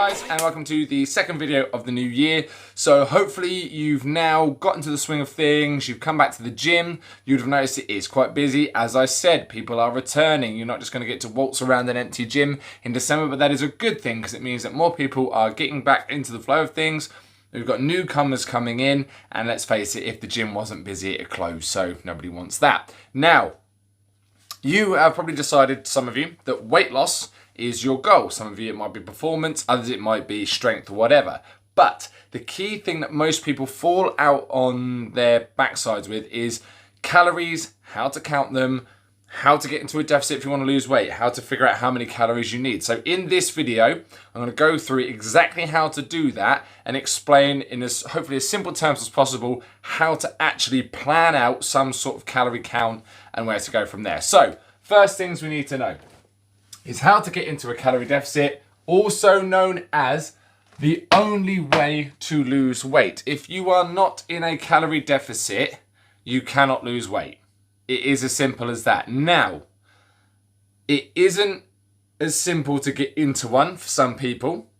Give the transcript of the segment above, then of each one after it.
guys, and welcome to the second video of the new year. So hopefully you've now gotten to the swing of things, you've come back to the gym, you'd have noticed it is quite busy. As I said, people are returning. You're not just going to get to waltz around an empty gym in December, but that is a good thing because it means that more people are getting back into the flow of things. We've got newcomers coming in, and let's face it, if the gym wasn't busy, it closed, so nobody wants that. Now, you have probably decided, some of you, that weight loss is your goal. Some of you, it might be performance, others it might be strength or whatever. But the key thing that most people fall out on their backsides with is calories, how to count them, how to get into a deficit if you want to lose weight, how to figure out how many calories you need. So in this video, I'm going to go through exactly how to do that and explain in as hopefully as simple terms as possible how to actually plan out some sort of calorie count and where to go from there. So first things we need to know is how to get into a calorie deficit, also known as the only way to lose weight. If you are not in a calorie deficit, you cannot lose weight. It is as simple as that. Now, it isn't as simple to get into one for some people,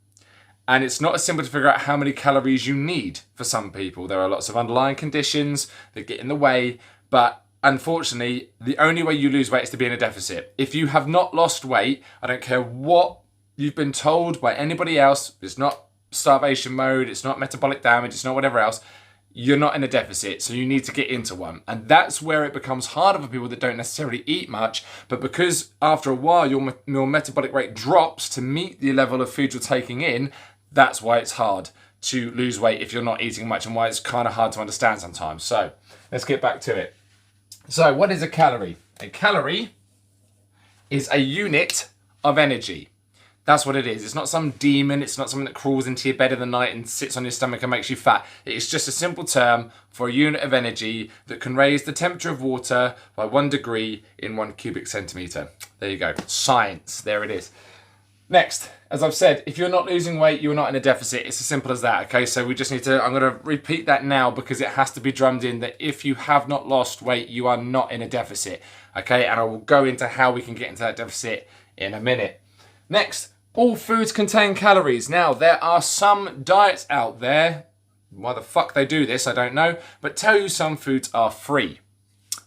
and it's not as simple to figure out how many calories you need for some people. There are lots of underlying conditions that get in the way, but unfortunately, the only way you lose weight is to be in a deficit. If you have not lost weight, I don't care what you've been told by anybody else, it's not starvation mode, it's not metabolic damage, it's not whatever else, you're not in a deficit, so you need to get into one. And that's where it becomes harder for people that don't necessarily eat much, but because after a while your metabolic rate drops to meet the level of food you're taking in, that's why it's hard to lose weight if you're not eating much, and why it's kind of hard to understand sometimes. So let's get back to it. So what is a calorie? A calorie is a unit of energy. That's what it is. It's not some demon. It's not something that crawls into your bed in the night and sits on your stomach and makes you fat. It's just a simple term for a unit of energy that can raise the temperature of water by 1 degree in 1 cubic centimetre. There you go. Science. There it is. Next, as I've said, if you're not losing weight, you're not in a deficit. It's as simple as that, okay? So we just need to, I'm going to repeat that now because it has to be drummed in that if you have not lost weight, you are not in a deficit, okay? And I will go into how we can get into that deficit in a minute. Next, all foods contain calories. Now, there are some diets out there, why the fuck they do this, I don't know, but tell you some foods are free.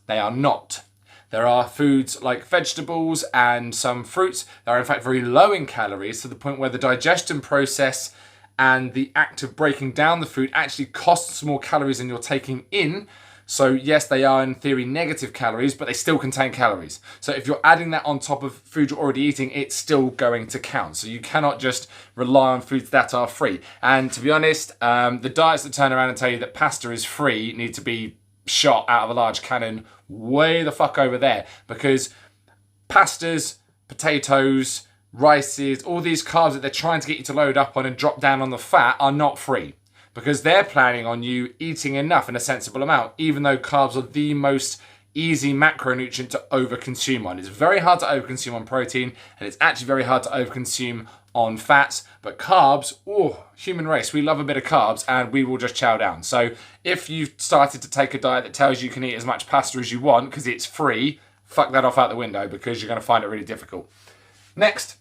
They are not. There are foods like vegetables and some fruits that are in fact very low in calories, to the point where the digestion process and the act of breaking down the food actually costs more calories than you're taking in. So yes, they are in theory negative calories, but they still contain calories. So if you're adding that on top of food you're already eating, it's still going to count. So you cannot just rely on foods that are free. And to be honest, the diets that turn around and tell you that pasta is free need to be shot out of a large cannon way the fuck over there, because pastas, potatoes, rices, all these carbs that they're trying to get you to load up on and drop down on the fat are not free, because they're planning on you eating enough in a sensible amount, even though carbs are the most easy macronutrient to overconsume on. It's very hard to overconsume on protein, and it's actually very hard to overconsume on fats, but carbs, oh, human race, we love a bit of carbs and we will just chow down. So if you've started to take a diet that tells you can eat as much pasta as you want because it's free, fuck that off out the window, because you're going to find it really difficult. Next,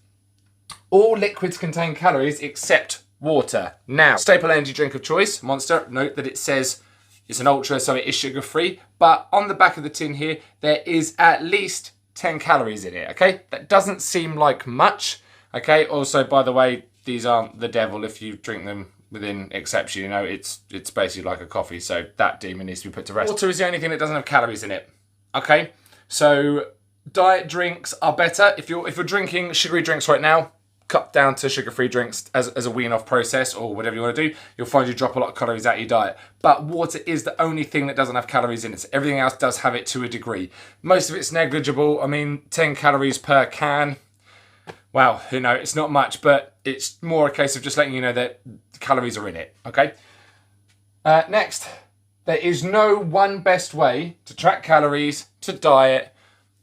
all liquids contain calories except water. Now, staple energy drink of choice, Monster, note that it says it's an ultra, so it is sugar free, but on the back of the tin here, there is at least 10 calories in it, okay? That doesn't seem like much. Okay, also, by the way, these aren't the devil if you drink them within exception. You know, it's basically like a coffee, so that demon needs to be put to rest. Water is the only thing that doesn't have calories in it. Okay, so diet drinks are better. If you're drinking sugary drinks right now, cut down to sugar-free drinks as a wean-off process or whatever you want to do. You'll find you drop a lot of calories out of your diet. But water is the only thing that doesn't have calories in it. So everything else does have it to a degree. Most of it's negligible. I mean, 10 calories per can. Wow, you know, it's not much, but it's more a case of just letting you know that the calories are in it, okay? Next, there is no one best way to track calories, to diet,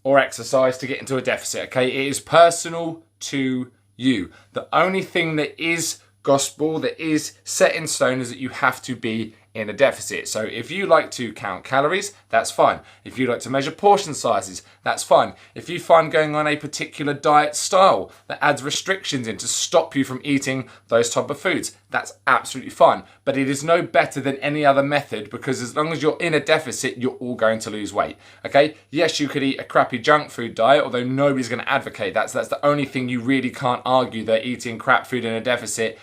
or exercise to get into a deficit, okay? It is personal to you. The only thing that is gospel, that is set in stone, is that you have to be in a deficit. So if you like to count calories, that's fine. If you like to measure portion sizes, that's fine. If you find going on a particular diet style that adds restrictions in to stop you from eating those type of foods, that's absolutely fine. But it is no better than any other method, because as long as you're in a deficit, you're all going to lose weight. Okay? Yes, you could eat a crappy junk food diet, although nobody's going to advocate that. So that's the only thing you really can't argue, that eating crap food in a deficit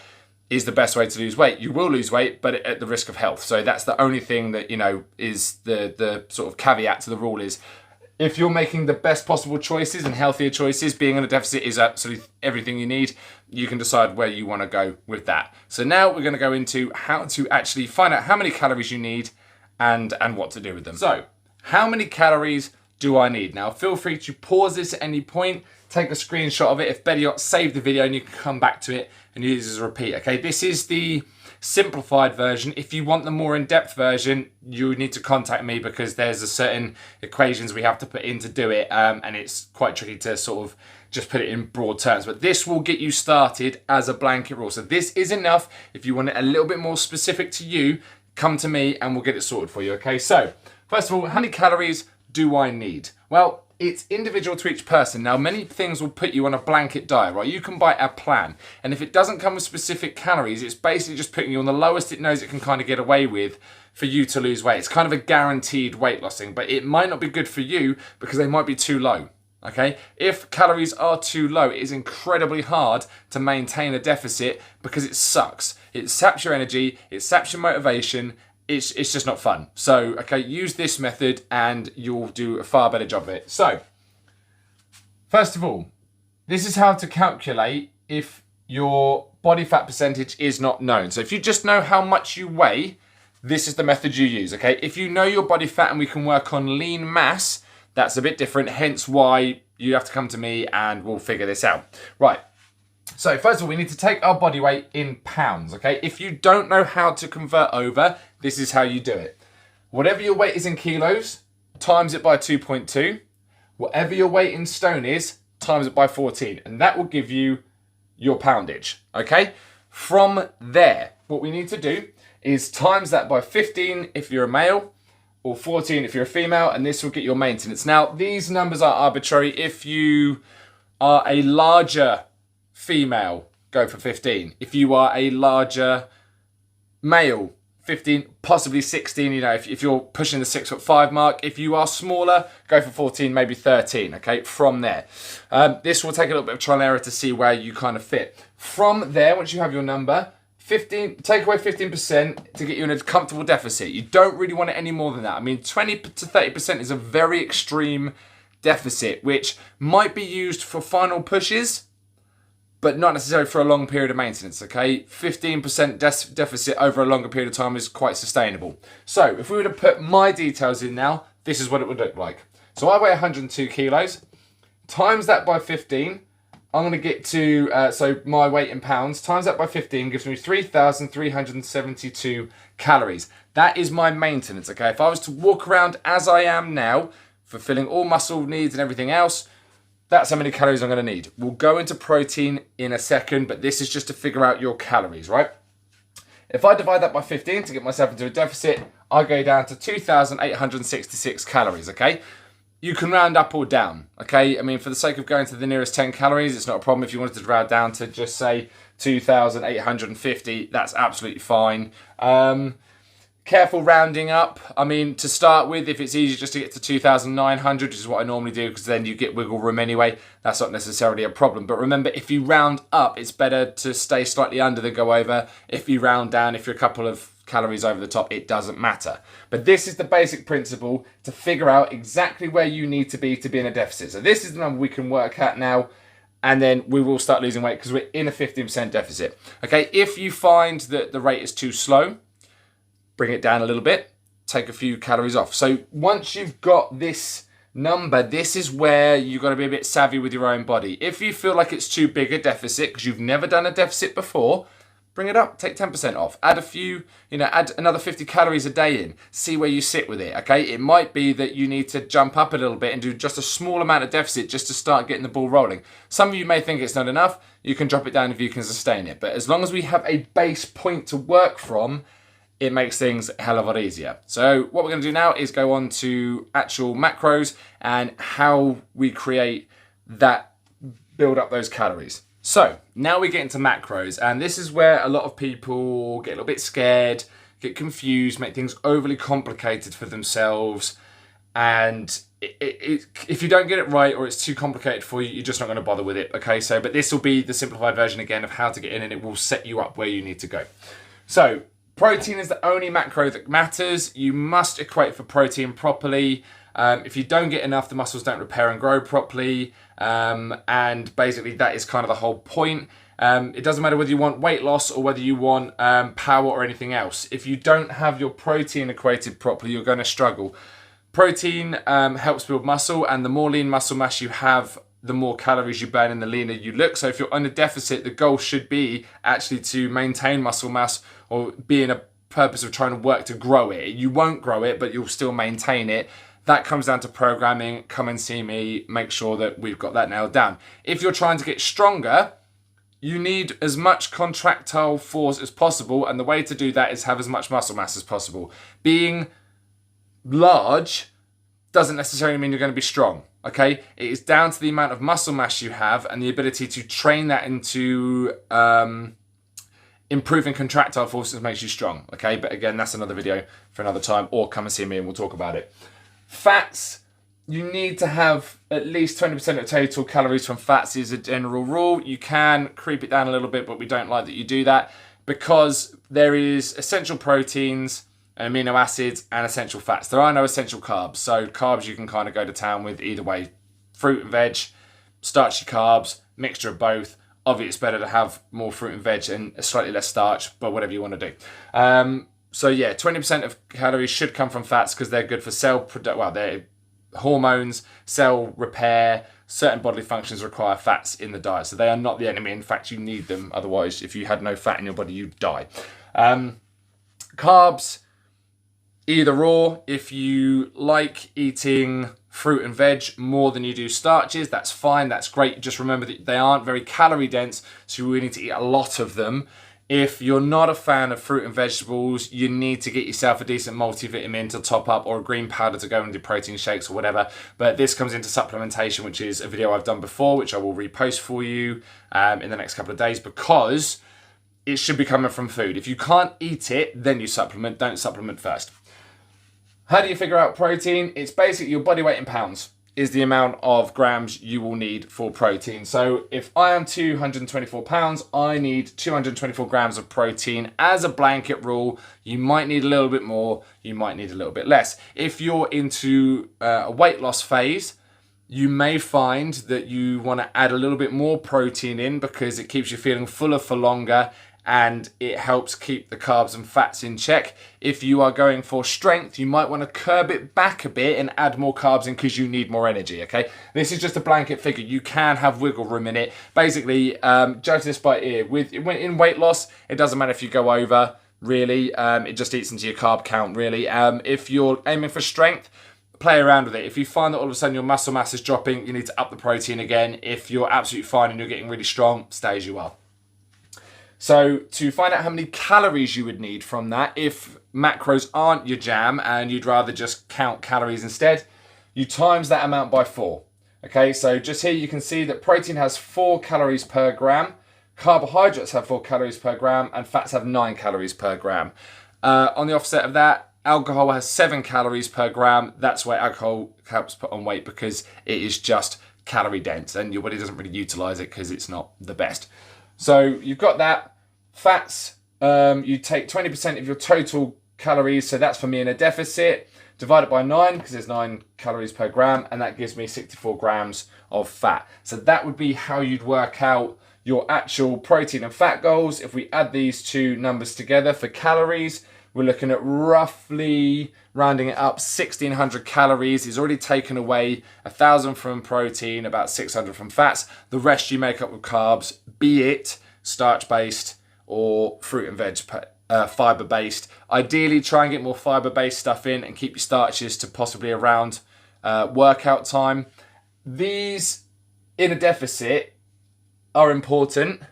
is the best way to lose weight. You will lose weight, but at the risk of health. So that's the only thing that, is the sort of caveat to the rule is, if you're making the best possible choices and healthier choices, being in a deficit is absolutely everything you need. You can decide where you want to go with that. So now we're going to go into how to actually find out how many calories you need and what to do with them. So, how many calories do I need? Now, feel free to pause this at any point, take a screenshot of it. If better yet, save the video and you can come back to it and use it as a repeat. Okay, this is the simplified version. If you want the more in-depth version, you need to contact me, because there's a certain equations we have to put in to do it, and it's quite tricky to sort of just put it in broad terms. But this will get you started as a blanket rule. So this is enough. If you want it a little bit more specific to you, come to me and we'll get it sorted for you. Okay, so first of all, how many calories do I need? Well, it's individual to each person. Now, many things will put you on a blanket diet, right? You can buy a plan, and if it doesn't come with specific calories, it's basically just putting you on the lowest it knows it can kind of get away with for you to lose weight. It's kind of a guaranteed weight loss thing, but it might not be good for you because they might be too low. Okay, if calories are too low, it is incredibly hard to maintain a deficit because it sucks. It saps your energy, it saps your motivation. It's just not fun. So, okay, use this method and you'll do a far better job of it. So, first of all, this is how to calculate if your body fat percentage is not known. So if you just know how much you weigh, this is the method you use, okay? If you know your body fat and we can work on lean mass, that's a bit different, hence why you have to come to me and we'll figure this out. Right. So first of all, we need to take our body weight in pounds, okay? If you don't know how to convert over, this is how you do it. Whatever your weight is in kilos, times it by 2.2. Whatever your weight in stone is, times it by 14. And that will give you your poundage, okay? From there, what we need to do is times that by 15 if you're a male, or 14 if you're a female, and this will get your maintenance. Now, these numbers are arbitrary. If you are a larger female, go for 15. If you are a larger male, 15, possibly 16, if you're pushing the 6'5" mark. If you are smaller, go for 14, maybe 13, okay, from there. This will take a little bit of trial and error to see where you kind of fit. From there, once you have your number, 15, take away 15% to get you in a comfortable deficit. You don't really want it any more than that. I mean, 20 to 30% is a very extreme deficit, which might be used for final pushes, but not necessarily for a long period of maintenance, okay? 15% deficit over a longer period of time is quite sustainable. So if we were to put my details in now, this is what it would look like. So I weigh 102 kilos, times that by 15, I'm going to get to, so my weight in pounds, times that by 15 gives me 3,372 calories. That is my maintenance, okay? If I was to walk around as I am now, fulfilling all muscle needs and everything else, that's how many calories I'm going to need. We'll go into protein in a second, but this is just to figure out your calories, right? If I divide that by 15 to get myself into a deficit, I go down to 2,866 calories, okay? You can round up or down, okay? I mean, for the sake of going to the nearest 10 calories, it's not a problem. If you wanted to round down to just say 2,850, that's absolutely fine. Careful rounding up. I mean, to start with, if it's easier just to get to 2,900, which is what I normally do, because then you get wiggle room anyway, that's not necessarily a problem. But remember, if you round up, it's better to stay slightly under than go over. If you round down, if you're a couple of calories over the top, it doesn't matter. But this is the basic principle to figure out exactly where you need to be in a deficit. So this is the number we can work at now, and then we will start losing weight because we're in a 15% deficit. Okay, if you find that the rate is too slow, bring it down a little bit, take a few calories off. So once you've got this number, this is where you've got to be a bit savvy with your own body. If you feel like it's too big a deficit because you've never done a deficit before, bring it up, take 10% off. Add a few, add another 50 calories a day in. See where you sit with it, okay? It might be that you need to jump up a little bit and do just a small amount of deficit just to start getting the ball rolling. Some of you may think it's not enough. You can drop it down if you can sustain it. But as long as we have a base point to work from, it makes things a hell of a lot easier. So what we're going to do now is go on to actual macros and how we create that, build up those calories. So now we get into macros, and this is where a lot of people get a little bit scared, get confused, make things overly complicated for themselves, and if you don't get it right or it's too complicated for you, you're just not going to bother with it. Okay, so but this will be the simplified version again of how to get in, and it will set you up where you need to go. So protein is the only macro that matters. You must equate for protein properly. If you don't get enough, the muscles don't repair and grow properly. And basically that is kind of the whole point. It doesn't matter whether you want weight loss or whether you want power or anything else. If you don't have your protein equated properly, you're going to struggle. Protein helps build muscle, and the more lean muscle mass you have, the more calories you burn and the leaner you look. So if you're on a deficit, the goal should be actually to maintain muscle mass or be in a purpose of trying to work to grow it. You won't grow it, but you'll still maintain it. That comes down to programming. Come and see me, make sure that we've got that nailed down. If you're trying to get stronger, you need as much contractile force as possible, and the way to do that is have as much muscle mass as possible. Being large doesn't necessarily mean you're going to be strong, okay? It is down to the amount of muscle mass you have and the ability to train that into improving contractile forces makes you strong, okay? But again, that's another video for another time, or come and see me and we'll talk about it. Fats, you need to have at least 20% of total calories from fats is a general rule. You can creep it down a little bit, but we don't like that you do that because there is essential proteins, amino acids, and essential fats. There are no essential carbs. So carbs you can kind of go to town with either way. Fruit and veg, starchy carbs, mixture of both. Obviously, it's better to have more fruit and veg and slightly less starch, but whatever you want to do. So yeah, 20% of calories should come from fats because they're good for they're hormones, cell repair, certain bodily functions require fats in the diet. So they are not the enemy. In fact, you need them. Otherwise, if you had no fat in your body, you'd die. Carbs, either or. If you like eating fruit and veg more than you do starches, that's fine, that's great. Just remember that they aren't very calorie dense, so you really need to eat a lot of them. If you're not a fan of fruit and vegetables, you need to get yourself a decent multivitamin to top up, or a green powder to go into protein shakes or whatever. But this comes into supplementation, which is a video I've done before, which I will repost for you in the next couple of days, because it should be coming from food. If you can't eat it, then you supplement. Don't supplement first. How do you figure out protein? It's basically your body weight in pounds is the amount of grams you will need for protein. So if I am 224 pounds, I need 224 grams of protein as a blanket rule. You might need a little bit more, you might need a little bit less. If you're into a weight loss phase, you may find that you want to add a little bit more protein in because it keeps you feeling fuller for longer and it helps keep the carbs and fats in check. If you are going for strength, you might want to curb it back a bit and add more carbs in because you need more energy, okay? This is just a blanket figure. You can have wiggle room in it. Basically, judge this by ear. In weight loss, it doesn't matter if you go over, really. It just eats into your carb count, really. If you're aiming for strength, play around with it. If you find that all of a sudden your muscle mass is dropping, you need to up the protein again. If you're absolutely fine and you're getting really strong, stay as you are. So to find out how many calories you would need from that, if macros aren't your jam and you'd rather just count calories instead, you times that amount by 4. Okay, so just here you can see that protein has 4 calories per gram, carbohydrates have 4 calories per gram, and fats have 9 calories per gram. On the offset of that, alcohol has 7 calories per gram. That's why alcohol helps put on weight, because it is just calorie dense and your body doesn't really utilize it because it's not the best. So you've got that. Fats, you take 20% of your total calories, so that's for me in a deficit, divide it by 9 because there's 9 calories per gram, and that gives me 64 grams of fat. So that would be how you'd work out your actual protein and fat goals. If we add these two numbers together for calories, we're looking at roughly, rounding it up, 1,600 calories. It's already taken away 1,000 from protein, about 600 from fats. The rest you make up with carbs, be it starch-based or fruit and veg fiber-based. Ideally, try and get more fiber-based stuff in and keep your starches to possibly around workout time. These, in a deficit, are important.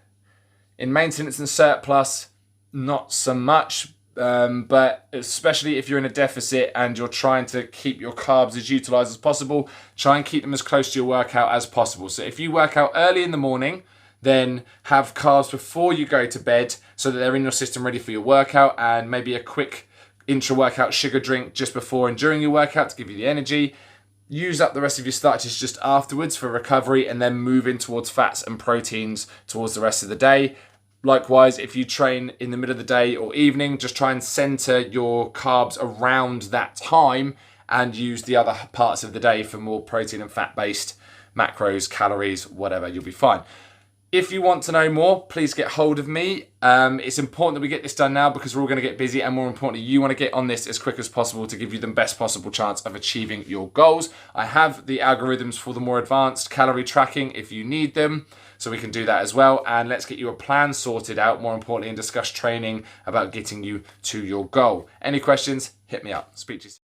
In maintenance and surplus, not so much. But especially if you're in a deficit and you're trying to keep your carbs as utilized as possible, try and keep them as close to your workout as possible. So if you work out early in the morning, then have carbs before you go to bed so that they're in your system ready for your workout, and maybe a quick intra-workout sugar drink just before and during your workout to give you the energy. Use up the rest of your starches just afterwards for recovery, and then move in towards fats and proteins towards the rest of the day. Likewise, if you train in the middle of the day or evening, just try and center your carbs around that time and use the other parts of the day for more protein and fat-based macros, calories, whatever. You'll be fine. If you want to know more, please get hold of me. It's important that we get this done now because we're all going to get busy, and more importantly, you want to get on this as quick as possible to give you the best possible chance of achieving your goals. I have the algorithms for the more advanced calorie tracking if you need them, so we can do that as well. And let's get you a plan sorted out, more importantly, and discuss training about getting you to your goal. Any questions, hit me up. Speak to you soon.